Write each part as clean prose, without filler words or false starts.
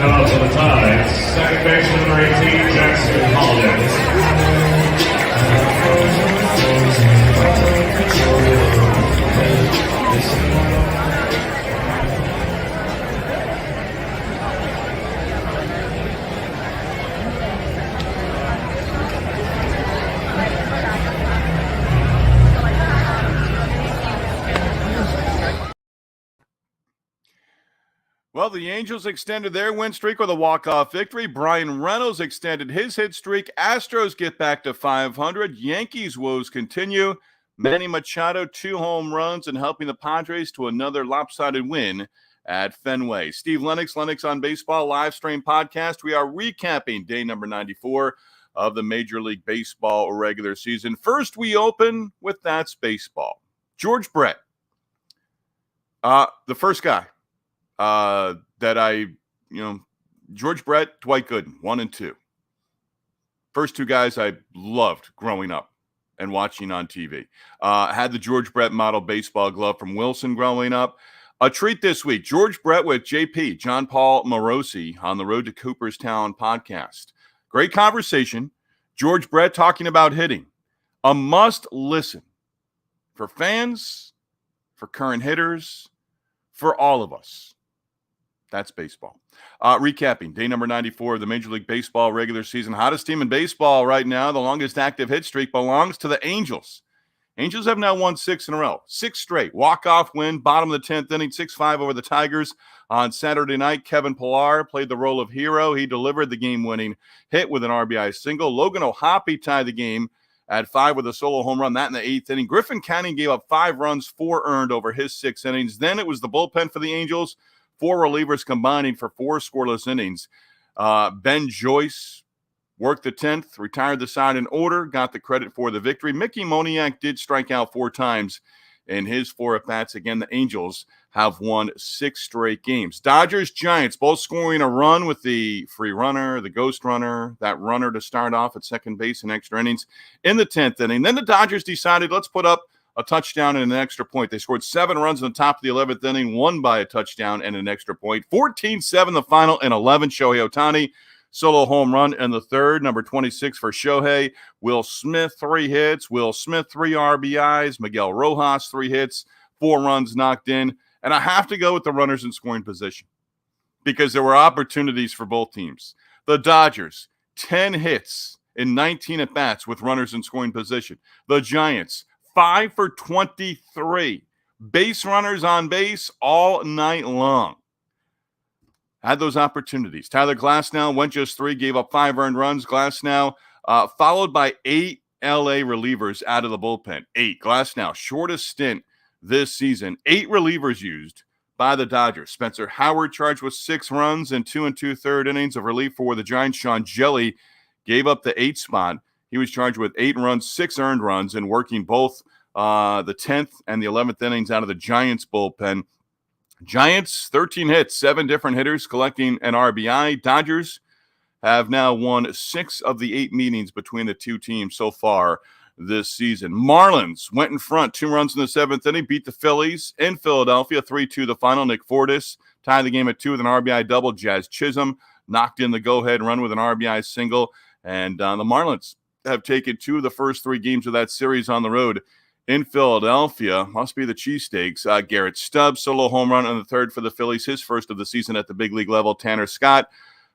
Cubs on the tie. Second baseman number 18, Jackson Holiday. Well, the Angels extended their win streak with a walk-off victory. Brian Reynolds extended his hit streak. Astros get back to 500. Yankees woes continue. Manny Machado, 2 home runs, and helping the Padres to another lopsided win at Fenway. Steve Lennox, Lennox on Baseball live stream podcast. We are recapping day number 94 of the Major League Baseball regular season. First, we open with That's Baseball. George Brett, the first guy. George Brett, Dwight Gooden, 1 and 2. First 2 guys I loved growing up and watching on TV. Had the George Brett model baseball glove from Wilson growing up. A treat this week, George Brett with JP, John Paul Morosi, on the Road to Cooperstown podcast. Great conversation. George Brett talking about hitting. A must listen for fans, for current hitters, for all of us. That's baseball. Recapping day number 94 of the Major League Baseball regular season. Hottest team in baseball right now. The longest active hit streak belongs to the Angels. Angels have now won 6 in a row. 6 straight. Walk-off win, bottom of the 10th inning, 6-5 over the Tigers on Saturday night. Kevin Pillar played the role of hero. He delivered the game-winning hit with an RBI single. Logan O'Hoppe tied the game at 5 with a solo home run, that in the 8th inning. Griffin Canning gave up 5 runs, 4 earned over his 6 innings. Then it was the bullpen for the Angels. 4 relievers combining for 4 scoreless innings. Ben Joyce worked the 10th, retired the side in order, got the credit for the victory. Mickey Moniak did strike out 4 times in his 4 at-bats. Again, the Angels have won 6 straight games. Dodgers, Giants, both scoring a run with the free runner, the ghost runner, that runner to start off at second base in extra innings in the 10th inning. Then the Dodgers decided, let's put up a touchdown and an extra point. They scored 7 runs in the top of the 11th inning, won by a touchdown and an extra point. 14-7 the final in 11. Shohei Ohtani, solo home run in the 3rd, number 26 for Shohei. Will Smith, 3 hits. Will Smith, 3 RBIs. Miguel Rojas, 3 hits, 4 runs knocked in. And I have to go with the runners in scoring position because there were opportunities for both teams. The Dodgers, 10 hits in 19 at-bats with runners in scoring position. The Giants, 5 for 23. Base runners on base all night long. Had those opportunities. Tyler Glasnow went just 3, gave up 5 earned runs. Glasnow followed by 8 LA relievers out of the bullpen. 8. Glasnow, shortest stint this season. 8 relievers used by the Dodgers. Spencer Howard charged with 6 runs and 2 2/3 innings of relief for the Giants. Sean Jelly gave up the 8 spot. He was charged with 8 runs, 6 earned runs, and working both the 10th and the 11th innings out of the Giants bullpen. Giants, 13 hits, 7 different hitters collecting an RBI. Dodgers have now won 6 of the 8 meetings between the 2 teams so far this season. Marlins went in front, 2 runs in the 7th inning, beat the Phillies in Philadelphia, 3-2 the final. Nick Fortis tied the game at 2 with an RBI double. Jazz Chisholm knocked in the go-ahead run with an RBI single. And the Marlins have taken 2 of the first 3 games of that series on the road in Philadelphia. Must be the cheesesteaks. Garrett Stubbs, solo home run on the 3rd for the Phillies, his first of the season at the big league level. Tanner Scott,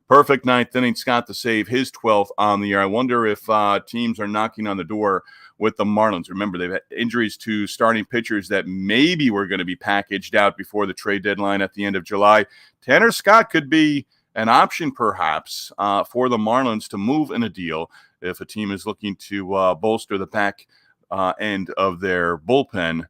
perfect 9th inning. Scott to save his 12th on the year. I wonder if teams are knocking on the door with the Marlins. Remember, they've had injuries to starting pitchers that maybe were going to be packaged out before the trade deadline at the end of July. Tanner Scott could be an option perhaps for the Marlins to move in a deal if a team is looking to bolster the back end of their bullpen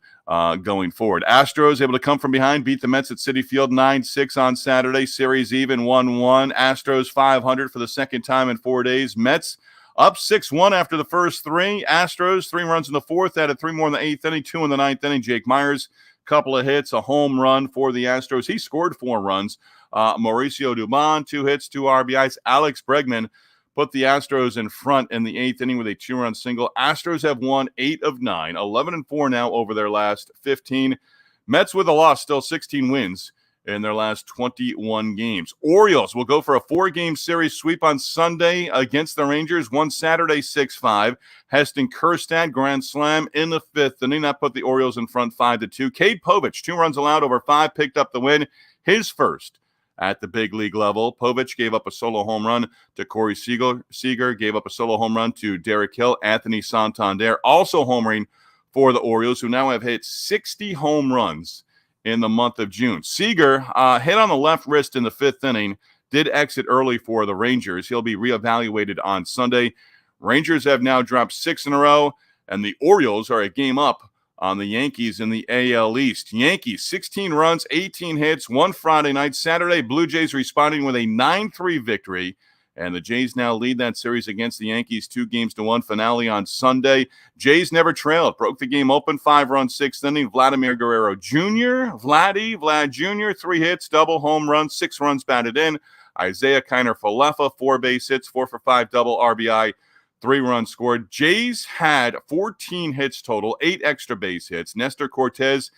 going forward. Astros able to come from behind, beat the Mets at Citi Field 9-6 on Saturday. Series even 1-1. Astros 500 for the second time in 4 days. Mets up 6-1 after the first 3. Astros 3 runs in the 4th, added 3 more in the 8th inning, 2 in the 9th inning. Jake Myers, couple of hits, a home run for the Astros. He scored 4 runs. Mauricio Dubon, 2 hits, 2 RBIs. Alex Bregman put the Astros in front in the 8th inning with a 2-run single. Astros have won 8 of 9, 11-4 now over their last 15. Mets with a loss, still 16 wins in their last 21 games. Orioles will go for a 4-game series sweep on Sunday against the Rangers. One Saturday, 6-5. Heston Kjerstad, grand slam in the 5th inning. That put the Orioles in front 5-2. Cade Povich, 2 runs allowed over 5, picked up the win. His first at the big league level. Povich gave up a solo home run to Corey Seager, gave up a solo home run to Derek Hill. Anthony Santander also homering for the Orioles, who now have hit 60 home runs in the month of June. Seager hit on the left wrist in the 5th inning, did exit early for the Rangers. He'll be reevaluated on Sunday. Rangers have now dropped 6 in a row, and the Orioles are a game up on the Yankees in the AL East. Yankees, 16 runs, 18 hits, one Friday night. Saturday, Blue Jays responding with a 9-3 victory, and the Jays now lead that series against the Yankees 2-1 finale on Sunday. Jays never trailed, broke the game open, 5-run, 6th inning. Vladimir Guerrero Jr., Vlad Jr., 3 hits, double home run, 6 runs batted in. Isaiah Kiner-Falefa, 4 base hits, 4 for 5, double RBI, 3 runs scored. Jays had 14 hits total, 8 extra base hits. Nestor Cortez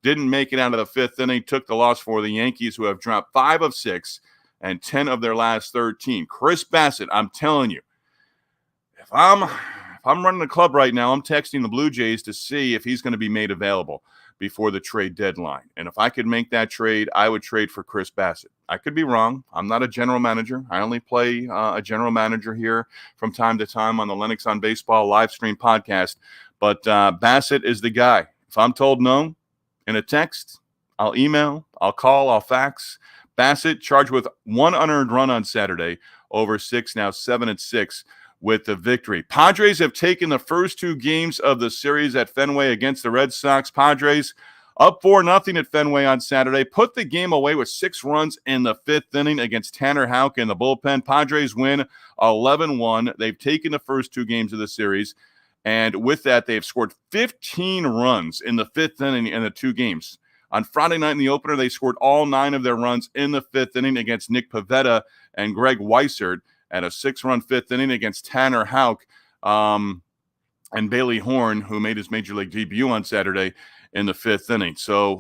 didn't make it out of the 5th inning, took the loss for the Yankees, who have dropped 5 of 6 and 10 of their last 13. Chris Bassitt, I'm telling you, if I'm running the club right now, I'm texting the Blue Jays to see if he's going to be made available before the trade deadline. And if I could make that trade, I would trade for Chris Bassitt. I could be wrong. I'm not a general manager. I only play a general manager here from time to time on the Lennox on Baseball live stream podcast. But Bassitt is the guy. If I'm told no in a text, I'll email, I'll call, I'll fax. Bassitt charged with 1 unearned run on Saturday, over 6, now 7-6 with the victory. Padres have taken the first 2 games of the series at Fenway against the Red Sox. Padres up 4-0 at Fenway on Saturday, put the game away with 6 runs in the 5th inning against Tanner Houck in the bullpen. Padres win 11-1. They've taken the first 2 games of the series, and with that, they've scored 15 runs in the 5th inning in the 2 games. On Friday night in the opener, they scored all 9 of their runs in the 5th inning against Nick Pivetta and Greg Weissert, at a 6-run 5th inning against Tanner Houck and Bailey Horn, who made his major league debut on Saturday in the 5th inning. So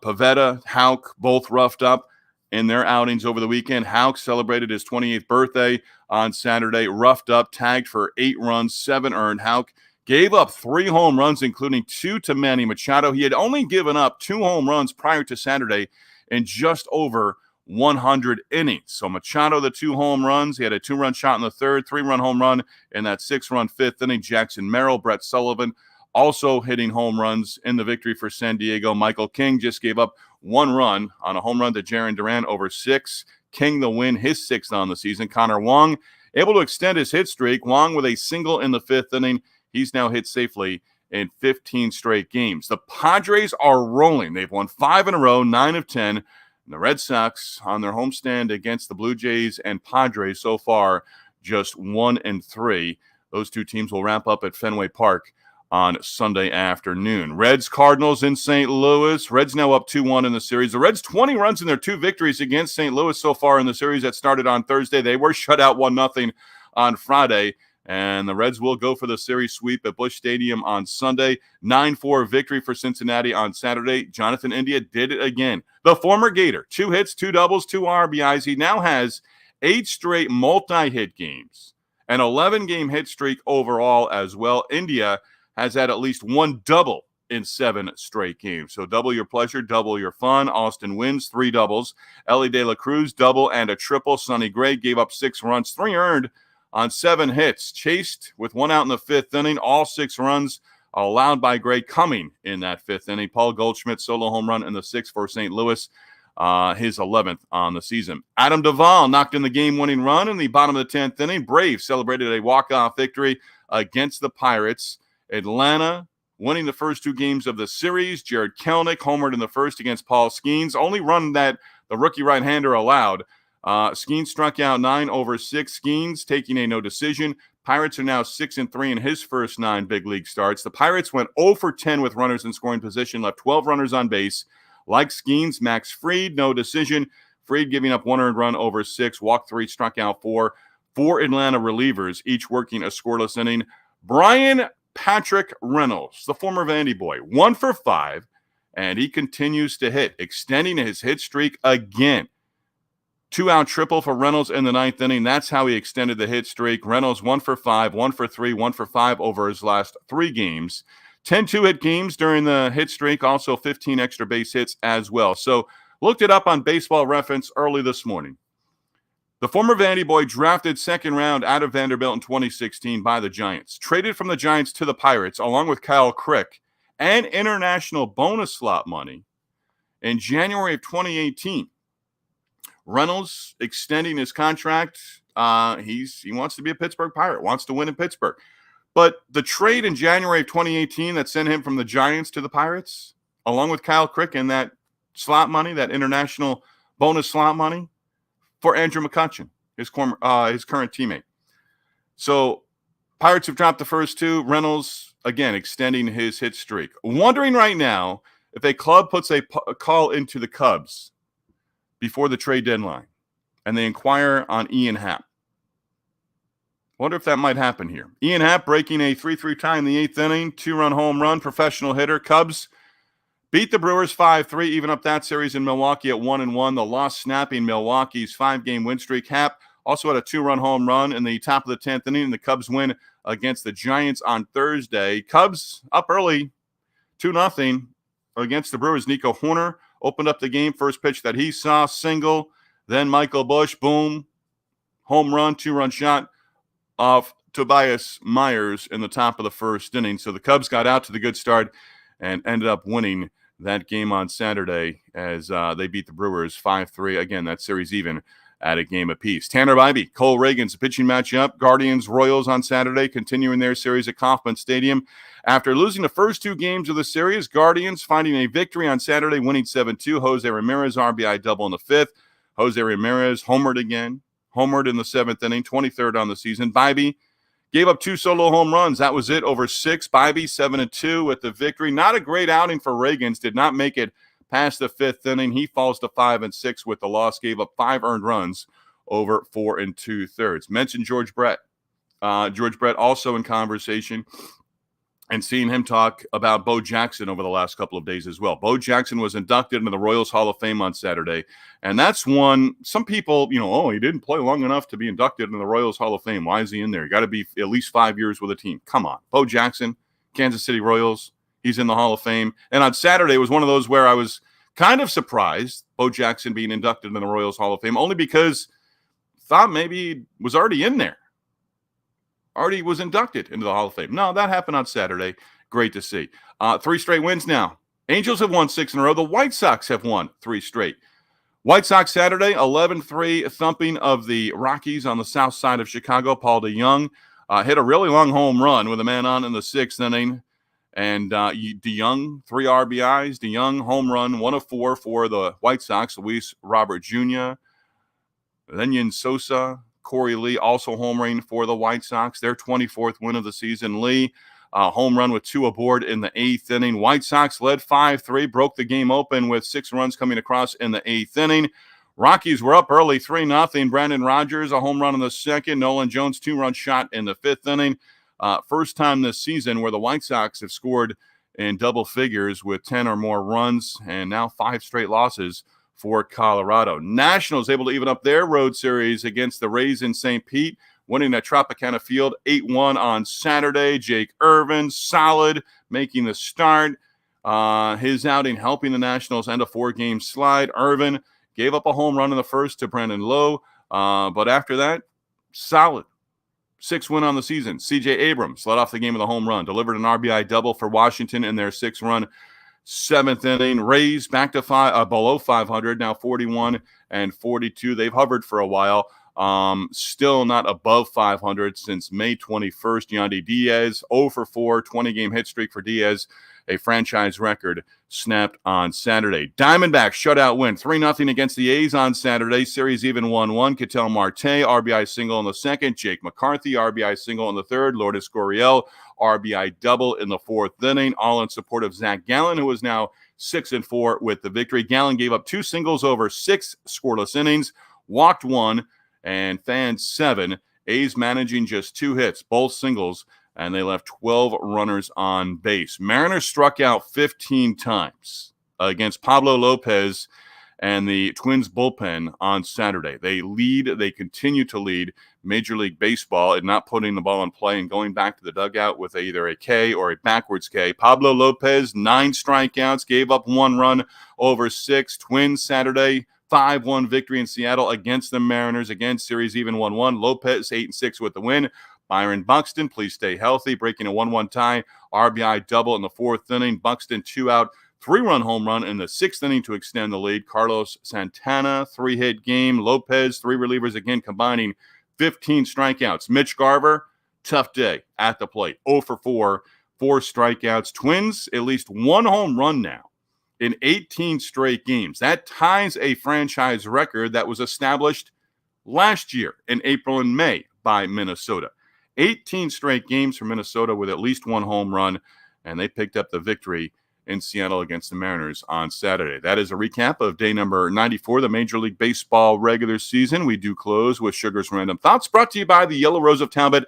Pivetta, Houck, both roughed up in their outings over the weekend. Houck celebrated his 28th birthday on Saturday, roughed up, tagged for 8 runs, 7 earned. Houck gave up 3 home runs, including 2 to Manny Machado. He had only given up 2 home runs prior to Saturday in just over 100 innings. So Machado, the 2 home runs. He had a 2-run shot in the 3rd, 3-run home run in that 6-run 5th inning. Jackson Merrill, Brett Sullivan also hitting home runs in the victory for San Diego. Michael King just gave up 1 run on a home run to Jarren Duran over 6. King the win, his 6th on the season. Connor Wong able to extend his hit streak. Wong with a single in the 5th inning. He's now hit safely in 15 straight games. The Padres are rolling. They've won 5 in a row, 9 of 10. And the Red Sox on their homestand against the Blue Jays and Padres so far, just 1-3. Those 2 teams will wrap up at Fenway Park on Sunday afternoon. Reds, Cardinals in St. Louis. Reds now up 2-1 in the series. The Reds 20 runs in their 2 victories against St. Louis so far in the series that started on Thursday. They were shut out 1-0 on Friday. And the Reds will go for the series sweep at Busch Stadium on Sunday. 9-4 victory for Cincinnati on Saturday. Jonathan India did it again. The former Gator, 2 hits, 2 doubles, 2 RBIs. He now has 8 straight multi-hit games, an 11-game hit streak overall as well. India has had at least 1 double in 7 straight games. So double your pleasure, double your fun. Austin wins, 3 doubles. Ellie De La Cruz, double and a triple. Sonny Gray gave up 6 runs, 3 earned on 7 hits, chased with 1 out in the 5th inning. All 6 runs allowed by Gray coming in that 5th inning. Paul Goldschmidt solo home run in the 6th for St. Louis, his 11th on the season. Adam Duvall knocked in the game-winning run in the bottom of the 10th inning. Braves celebrated a walk-off victory against the Pirates. Atlanta winning the first 2 games of the series. Jared Kelenic homered in the first against Paul Skeens. Only run that the rookie right-hander allowed. Skeens struck out 9 over 6. Skeens taking a no decision. Pirates are now 6-3 in his first 9 big league starts. The Pirates went 0 for 10 with runners in scoring position, left 12 runners on base. Like Skeens, Max Fried, no decision. Fried giving up 1 earned run over 6, walked 3, struck out 4. 4 Atlanta relievers, each working a scoreless inning. Brian Patrick Reynolds, the former Vandy boy, 1 for 5 and he continues to hit, extending his hit streak again. 2-out triple for Reynolds in the ninth inning. That's how he extended the hit streak. Reynolds 1 for 5, 1 for 3, 1 for 5 over his last 3 games. 10 2-hit games during the hit streak, also 15 extra base hits as well. So looked it up on Baseball Reference early this morning. The former Vandy boy drafted second round out of Vanderbilt in 2016 by the Giants. Traded from the Giants to the Pirates along with Kyle Crick and international bonus slot money in January of 2018. Reynolds extending his contract. He wants to be a Pittsburgh Pirate, wants to win in Pittsburgh. But the trade in January of 2018 that sent him from the Giants to the Pirates, along with Kyle Crick and that slot money, that international bonus slot money, for Andrew McCutchen, his current teammate. So Pirates have dropped the first 2. Reynolds, again, extending his hit streak. Wondering right now if a club puts a call into the Cubs before the trade deadline, and they inquire on Ian Happ. Wonder if that might happen here. Ian Happ breaking a 3-3 tie in the 8th inning, 2-run home run, professional hitter. Cubs beat the Brewers 5-3, even up that series in Milwaukee at 1-1. The loss snapping Milwaukee's 5-game win streak. Happ also had a 2-run home run in the top of the 10th inning, and the Cubs win against the Giants on Thursday. Cubs up early, 2-0 against the Brewers. Nico Horner opened up the game. First pitch that he saw, single. Then Michael Busch, boom, home run, 2-run shot off Tobias Myers in the top of the first inning. So the Cubs got out to the good start and ended up winning that game on Saturday as they beat the Brewers 5-3. Again, that series even at a game apiece. Tanner Bybee, Cole Reagan's pitching matchup. Guardians-Royals on Saturday, continuing their series at Kauffman Stadium. After losing the first 2 games of the series, Guardians finding a victory on Saturday, winning 7-2. Jose Ramirez RBI double in the 5th. Jose Ramirez homered again. Homered in the 7th inning, 23rd on the season. Bybee gave up 2 solo home runs. That was it over 6. Bybee 7-2 with the victory. Not a great outing for Reagans. Did not make it past the 5th inning. He falls to 5-6 with the loss. Gave up 5 earned runs over 4 2/3. Mentioned George Brett. George Brett also in conversation, and seeing him talk about Bo Jackson over the last couple of days as well. Bo Jackson was inducted into the Royals Hall of Fame on Saturday, and that's one, some people, he didn't play long enough to be inducted into the Royals Hall of Fame. Why is he in there? You got to be at least 5 years with a team. Come on. Bo Jackson, Kansas City Royals, he's in the Hall of Fame. And on Saturday was one of those where I was kind of surprised, Bo Jackson being inducted into the Royals Hall of Fame, only because thought maybe he was already in there. Already was inducted into the Hall of Fame. No, that happened on Saturday. Great to see. 3 straight wins now. Angels have won 6 in a row. The White Sox have won 3 straight. White Sox Saturday, 11-3 thumping of the Rockies on the south side of Chicago. Paul DeJong hit a really long home run with a man on in the 6th inning. And DeJong, 3 RBIs. DeJong, home run, 1 of 4 for the White Sox. Luis Robert Jr., Lenyn Sosa, Corey Lee also homering for the White Sox. Their 24th win of the season. Lee, home run with 2 aboard in the 8th inning. White Sox led 5-3, broke the game open with 6 runs coming across in the 8th inning. Rockies were up early, 3-0. Brandon Rogers, a home run in the 2nd. Nolan Jones, 2-run shot in the 5th inning. First time this season where the White Sox have scored in double figures with 10 or more runs, and now 5 straight losses for Colorado. Nationals able to even up their road series against the Rays in St. Pete, winning at Tropicana Field 8-1 on Saturday. Jake Irvin, solid, making the start. His outing helping the Nationals end a 4-game slide. Irvin gave up a home run in the 1st to Brandon Lowe, but after that, solid. 6th win on the season. C.J. Abrams led off the game with a home run, delivered an RBI double for Washington in their 6-run 7th inning. Rays back to below 500, now 41-42. They've hovered for a while. Still not above 500 since May 21st. Yandy Diaz, 0 for 4, 20-game hit streak for Diaz. A franchise record snapped on Saturday. Diamondbacks shutout win, 3-0 against the A's on Saturday. Series even 1-1. Ketel Marte, RBI single in the 2nd. Jake McCarthy, RBI single in the 3rd. Lourdes Gurriel, RBI double in the 4th inning, all in support of Zach Gallen, who is now 6-4 with the victory. Gallen gave up 2 singles over 6 scoreless innings, walked 1, and fanned 7. A's managing just 2 hits, both singles, and they left 12 runners on base. Mariners struck out 15 times. against Pablo Lopez and the Twins bullpen on Saturday. They continue to lead Major League Baseball in not putting the ball in play and going back to the dugout with either a K or a backwards K. Pablo Lopez, 9 strikeouts, gave up 1 run over 6. Twins Saturday, 5-1 victory in Seattle against the Mariners. Again, series even 1-1. Lopez 8-6 with the win. Byron Buxton, please stay healthy, breaking a 1-1 tie. RBI double in the 4th inning. Buxton 2-out. 3-run home run in the 6th inning to extend the lead. Carlos Santana, 3-hit game. Lopez, 3 relievers again, combining 15 strikeouts. Mitch Garver, tough day at the plate. 0 for 4, 4 strikeouts. Twins, at least 1 home run now in 18 straight games. That ties a franchise record that was established last year in April and May by Minnesota. 18 straight games for Minnesota with at least 1 home run, and they picked up the victory in Seattle against the Mariners on Saturday. That is a recap of day number 94, the Major League Baseball regular season. We do close with Sugar's Random Thoughts, brought to you by the Yellow Rose of Talbot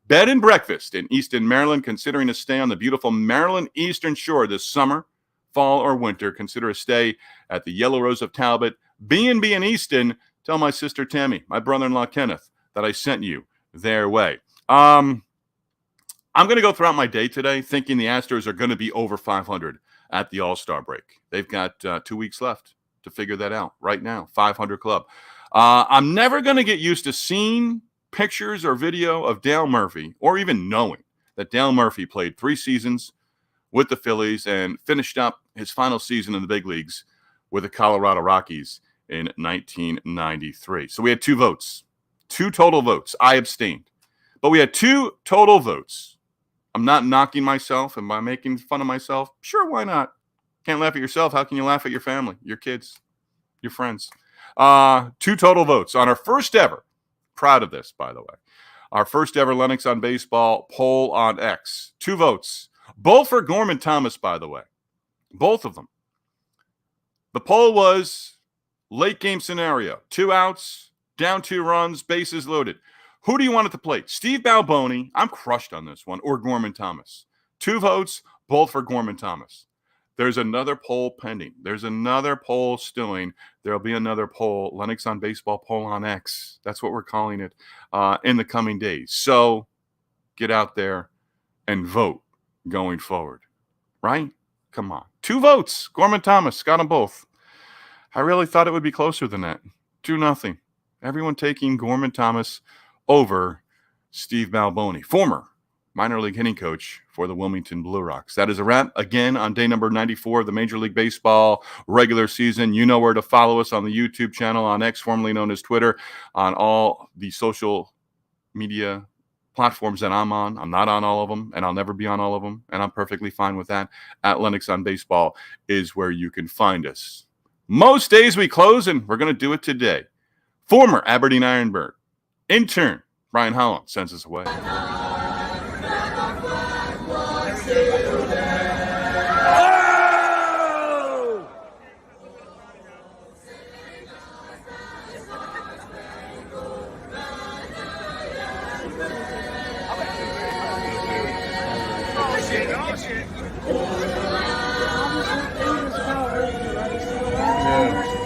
Bed and Breakfast in Easton, Maryland. Considering a stay on the beautiful Maryland Eastern Shore this summer, fall, or winter, consider a stay at the Yellow Rose of Talbot B&B in Easton. Tell my sister Tammy, my brother-in-law Kenneth, that I sent you their way. I'm going to go throughout my day today thinking the Astros are going to be over 500 at the All-Star break. They've got 2 weeks left to figure that out right now, 500 club. I'm never going to get used to seeing pictures or video of Dale Murphy, or even knowing that Dale Murphy played 3 seasons with the Phillies and finished up his final season in the big leagues with the Colorado Rockies in 1993. So we had 2 votes, 2 total votes. I abstained. But we had 2 total votes. I'm not knocking myself. Am I making fun of myself? Sure, why not? Can't laugh at yourself. How can you laugh at your family, your kids, your friends? 2 total votes on our first ever, proud of this, by the way, our first ever Lennox on Baseball poll on X. 2 votes, both for Gorman Thomas, by the way, both of them. The poll was late game scenario, 2 outs, down 2 runs, bases loaded. Who do you want at the plate? Steve Balboni, I'm crushed on this one, or Gorman Thomas? 2 votes, both for Gorman Thomas. There's another poll pending. There's another poll stewing. There'll be another poll, Lennox on Baseball poll on X. That's what we're calling it in the coming days. So get out there and vote going forward, right? Come on. 2 votes, Gorman Thomas, got them both. I really thought it would be closer than that. 2-0. Everyone taking Gorman Thomas over Steve Balboni, former minor league hitting coach for the Wilmington Blue Rocks. That is a wrap again on day number 94 of the Major League Baseball regular season. You know where to follow us on the YouTube channel, on X, formerly known as Twitter, on all the social media platforms that I'm on. I'm not on all of them, and I'll never be on all of them, and I'm perfectly fine with that. At Lennox on Baseball is where you can find us. Most days we close, and we're going to do it today. Former Aberdeen Ironbird intern Brian Holland sends us away.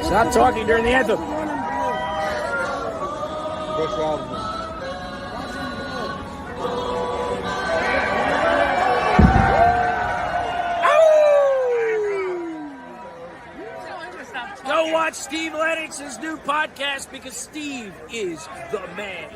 Stop talking during the anthem. Go watch Steve Lennox's new podcast because Steve is the man.